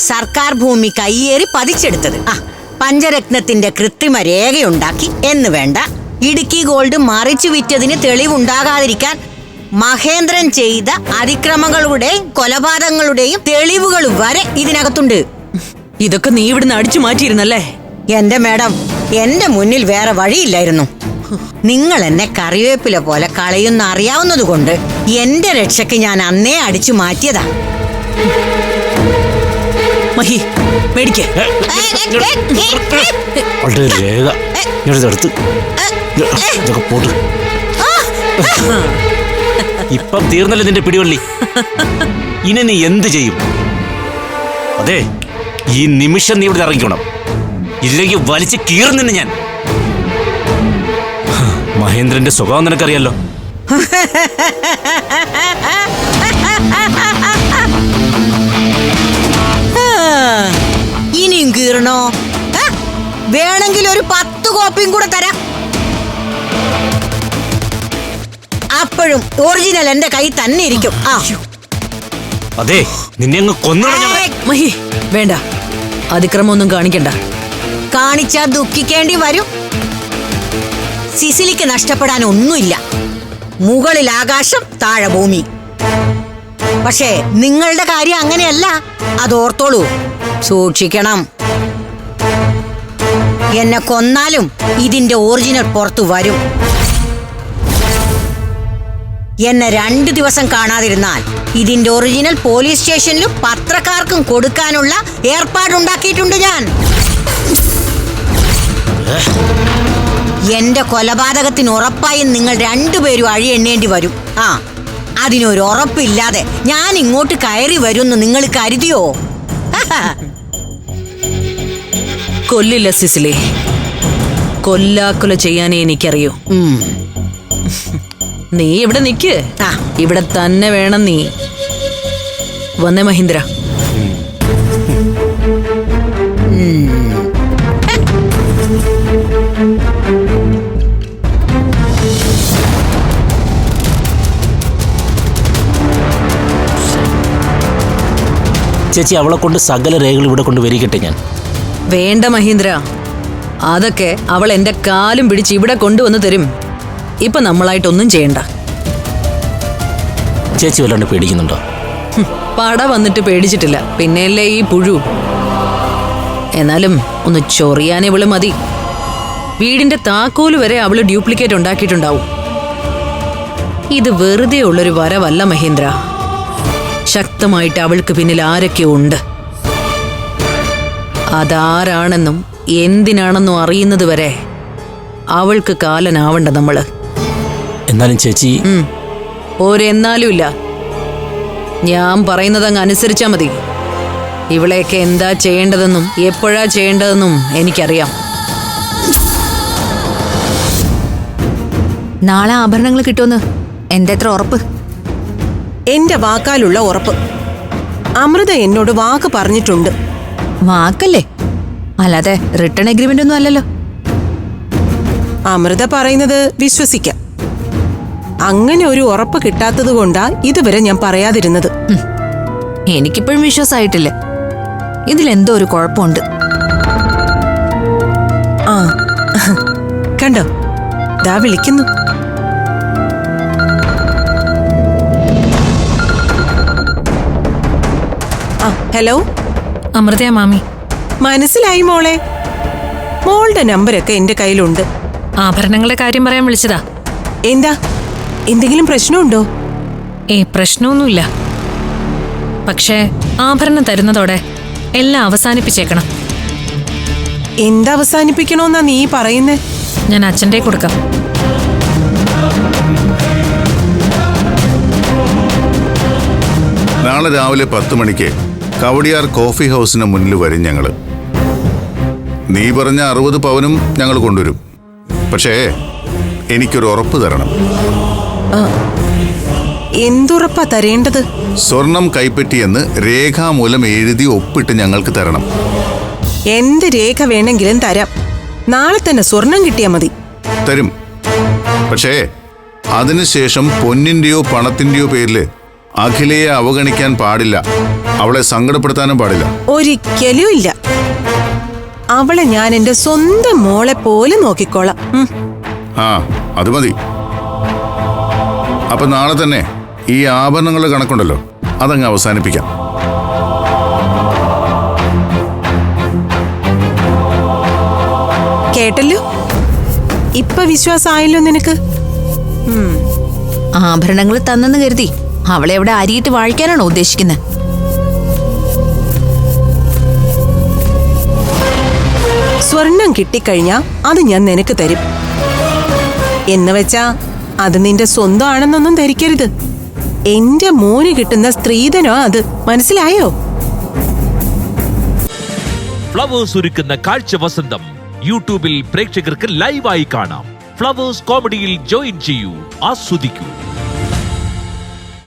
സർക്കാർ ഭൂമി കയ്യേറി പതിച്ചെടുത്തത്. പഞ്ചരത്നത്തിന്റെ കൃത്രിമ രേഖയുണ്ടാക്കി എന്ന് വേണ്ട, ഇടുക്കി ഗോൾഡ് മറിച്ചു വിറ്റതിന് തെളിവുണ്ടാകാതിരിക്കാൻ മഹേന്ദ്രൻ ചെയ്ത അതിക്രമങ്ങളുടെയും കൊലപാതകങ്ങളുടെയും തെളിവുകൾ വരെ ഇതിനകത്തുണ്ട്. ഇതൊക്കെ നീ ഇവിടുന്ന് അടിച്ചു മാറ്റിയിരുന്നല്ലേ? എന്റെ മേഡം, എന്റെ മുന്നിൽ വേറെ വഴിയില്ലായിരുന്നു. നിങ്ങൾ എന്നെ കറിവേപ്പില പോലെ കളയുന്ന അറിയാവുന്നത് കൊണ്ട് എന്റെ രക്ഷയ്ക്ക് ഞാൻ അന്നേ അടിച്ചു മാറ്റിയതാ. മഹി, മേടിക്കേ. ഇപ്പം തീർന്നല്ലേ നിന്റെ പിടിവള്ളി. ഇനി നീ എന്ത് ചെയ്യും? അതെ, ഈ നിമിഷം നീ ഇവിടെ ഇറങ്ങിക്കണം, ഇല്ലെങ്കിൽ വലിച്ച് കീറുന്നു ഞാൻ. മഹേന്ദ്രന്റെ സ്വഭാവം നിനക്കറിയാലോ. ഇനിയും കീറണോ? വേണമെങ്കിൽ ഒരു 10 കോപ്പിയും കൂടെ തരാം. അപ്പോഴും ഒറിജിനൽ എന്റെ കൈ തന്നെ ഇരിക്കും. അതെ, നിന്നെ അങ്ങ് കൊന്നോളാം. മഹി, വേണ്ട, അതിക്രമൊന്നും കാണിക്കണ്ട. കാണിച്ചാ ദുഃഖിക്കേണ്ടി വരും. സിസിലിക്ക് നഷ്ടപ്പെടാൻ ഒന്നുമില്ല. മുകളിൽ ആകാശം, താഴെ ഭൂമി. പക്ഷേ നിങ്ങളുടെ കാര്യം അങ്ങനെയല്ല, അതോർത്തോളൂ, സൂക്ഷിക്കണം. എന്നെ കൊന്നാലും ഇതിന്റെ ഒറിജിനൽ പുറത്തു വരും. എന്നെ 2 ദിവസം കാണാതിരുന്നാൽ ഇതിന്റെ ഒറിജിനൽ പോലീസ് സ്റ്റേഷനിലും പത്രക്കാർക്കും കൊടുക്കാനുള്ള ഏർപ്പാടുണ്ടാക്കിയിട്ടുണ്ട് ഞാൻ. എന്റെ കൊലപാതകത്തിന് ഉറപ്പായും നിങ്ങൾ 2 പേരും അഴി എണ്ണേണ്ടി വരും. അതിനൊരു ഉറപ്പില്ലാതെ ഞാൻ ഇങ്ങോട്ട് കയറി വരുമെന്ന് നിങ്ങൾ കരുതിയോ? കൊല്ലില്ല സിസിലി, കൊല്ലാക്കൊല ചെയ്യാനേ എനിക്കറിയൂ. നീ ഇവിടെ നിക്ക്, ഇവിടെ തന്നെ വേണം നീ. വന്നേ മഹീന്ദ്ര. ചേച്ചി, അവളെ കൊണ്ട് സകല രേഖകൾ ഇവിടെ കൊണ്ട് വരികട്ടെ ഞാൻ. വേണ്ട മഹീന്ദ്ര, അതൊക്കെ അവൾ എന്റെ കാലും പിടിച്ച് ഇവിടെ കൊണ്ടുവന്ന് തരും. ഇപ്പൊ നമ്മളായിട്ടൊന്നും ചെയ്യണ്ട. ചേച്ചി വല്ലാണ്ട് പേടിക്കുന്നുണ്ടോ? പട വന്നിട്ട് പേടിച്ചിട്ടില്ല, പിന്നെയല്ലേ ഈ പുഴു. എന്നാലും ഒന്ന് ചൊറിയാൻ ഇവള് മതി. വീടിന്റെ താക്കോല് വരെ അവള് ഡ്യൂപ്ലിക്കേറ്റ് ഉണ്ടാക്കിയിട്ടുണ്ടാവും. ഇത് വെറുതെ ഉള്ളൊരു വരവല്ല മഹീന്ദ്ര. ശക്തമായിട്ട് അവൾക്ക് പിന്നിൽ ആരൊക്കെയോ ഉണ്ട്. അതാരാണെന്നും എന്തിനാണെന്നും അറിയുന്നത് വരെ അവൾക്ക് കാലനാവണ്ട നമ്മള്. എന്നാലും ചേച്ചി, ഒരെന്നാലും ഇല്ല. ഞാൻ പറയുന്നത് അങ്ങ് അനുസരിച്ചാ മതി. ഇവളെയൊക്കെ എന്താ ചെയ്യേണ്ടതെന്നും എപ്പോഴാ ചെയ്യേണ്ടതെന്നും എനിക്കറിയാം. നാളെ ആഭരണങ്ങൾ കിട്ടുമെന്ന് എന്റെ എത്ര ഉറപ്പ്? എന്റെ വാക്കാലുള്ള ഉറപ്പ്. അമൃത എന്നോട് വാക്ക് പറഞ്ഞിട്ടുണ്ട്. വാക്കല്ലേ, അല്ലാതെ റിട്ടേൺ അഗ്രിമെന്റ് ഒന്നും അല്ലല്ലോ. അമൃത പറയുന്നത് വിശ്വസിക്കാം. അങ്ങനെ ഒരു ഉറപ്പ് കിട്ടാത്തത് കൊണ്ടാ ഇതുവരെ ഞാൻ പറയാതിരുന്നത്. എനിക്കിപ്പോഴും വിശ്വാസമായിട്ടില്ല. ഇതിലെന്തോ ഒരു കുഴപ്പമുണ്ട്. കണ്ടോ, ദാ വിളിക്കുന്നു. ഹലോ, അമൃതയാ മാമി. മനസ്സിലായി മോളെ. മോളുടെ നമ്പരൊക്കെ എന്റെ കയ്യിലുണ്ട്. ആഭരണങ്ങളുടെ കാര്യം പറയാൻ വിളിച്ചതാ. എന്താ, എന്തെങ്കിലും പ്രശ്നമുണ്ടോ? പ്രശ്നമൊന്നുമില്ല. പക്ഷേ ആഭരണം തരുന്നതോടെ എല്ലാം അവസാനിപ്പിച്ചേക്കണം. എന്താ അവസാനിപ്പിക്കണോന്നാ നീ പറയുന്നേ? ഞാൻ അച്ഛൻ്റെ കൊടുക്കാം. നാളെ രാവിലെ 10 മണിക്ക് കവടിയാർ കോഫി ഹൗസിന് മുന്നിൽ വരും ഞങ്ങള്. നീ പറഞ്ഞ 60 പവനും ഞങ്ങൾ കൊണ്ടുവരും. പക്ഷേ എനിക്കൊരു ഉറപ്പ് തരണം. എന്തുറപ്പാ തരേണ്ടത്? സ്വർണം കൈപ്പറ്റിയെന്ന് രേഖാമൂലം എഴുതി ഒപ്പിട്ട് ഞങ്ങൾക്ക് തരണം. എന്ത് രേഖ വേണമെങ്കിലും തരാം. നാളെ തന്നെ സ്വർണം കിട്ടിയാ മതി. തരും. പക്ഷേ അതിനുശേഷം പൊന്നിന്റെയോ പണത്തിന്റെയോ പേരില് അഖിലയെ അവഗണിക്കാൻ പാടില്ല. അവളെ സങ്കടപ്പെടുത്താനും പാടില്ല. ഒരിക്കലും ഇല്ല. അവളെ ഞാൻ എന്റെ സ്വന്തം മോളെ പോലെ നോക്കിക്കോളാം. ആ അത് മതി. അപ്പൊ നാളെ തന്നെ ഈ ആഭരണങ്ങളുടെ കണക്കുണ്ടല്ലോ അതങ്ങ് അവസാനിപ്പിക്കാം. കേട്ടല്ലോ, ഇപ്പൊ വിശ്വാസമായല്ലോ നിനക്ക്? ആഭരണങ്ങൾ തന്നെന്ന് കരുതി അവളെ എവിടെ അരിയിട്ട് വാഴിക്കാനാണോ ഉദ്ദേശിക്കുന്നത്? സ്വർണം കിട്ടിക്കഴിഞ്ഞാ അത് ഞാൻ നിനക്ക് തരും. എന്ന് വെച്ചാ അത് നിന്റെ സ്വന്തം ആണെന്നൊന്നും ധരിക്കരുത്. എന്റെ മോന് കിട്ടുന്ന സ്ത്രീധനോ അത്, മനസ്സിലായോ? ഫ്ലവേഴ്സ് ഒരുക്കുന്ന കാഴ്ച വസന്തം യൂട്യൂബിൽ പ്രേക്ഷകർക്ക് ലൈവായി കാണാം. ഫ്ലവേഴ്സ് കോമഡിയിൽ ജോയിൻ ചെയ്യൂ, ആസ്വദിക്കൂ.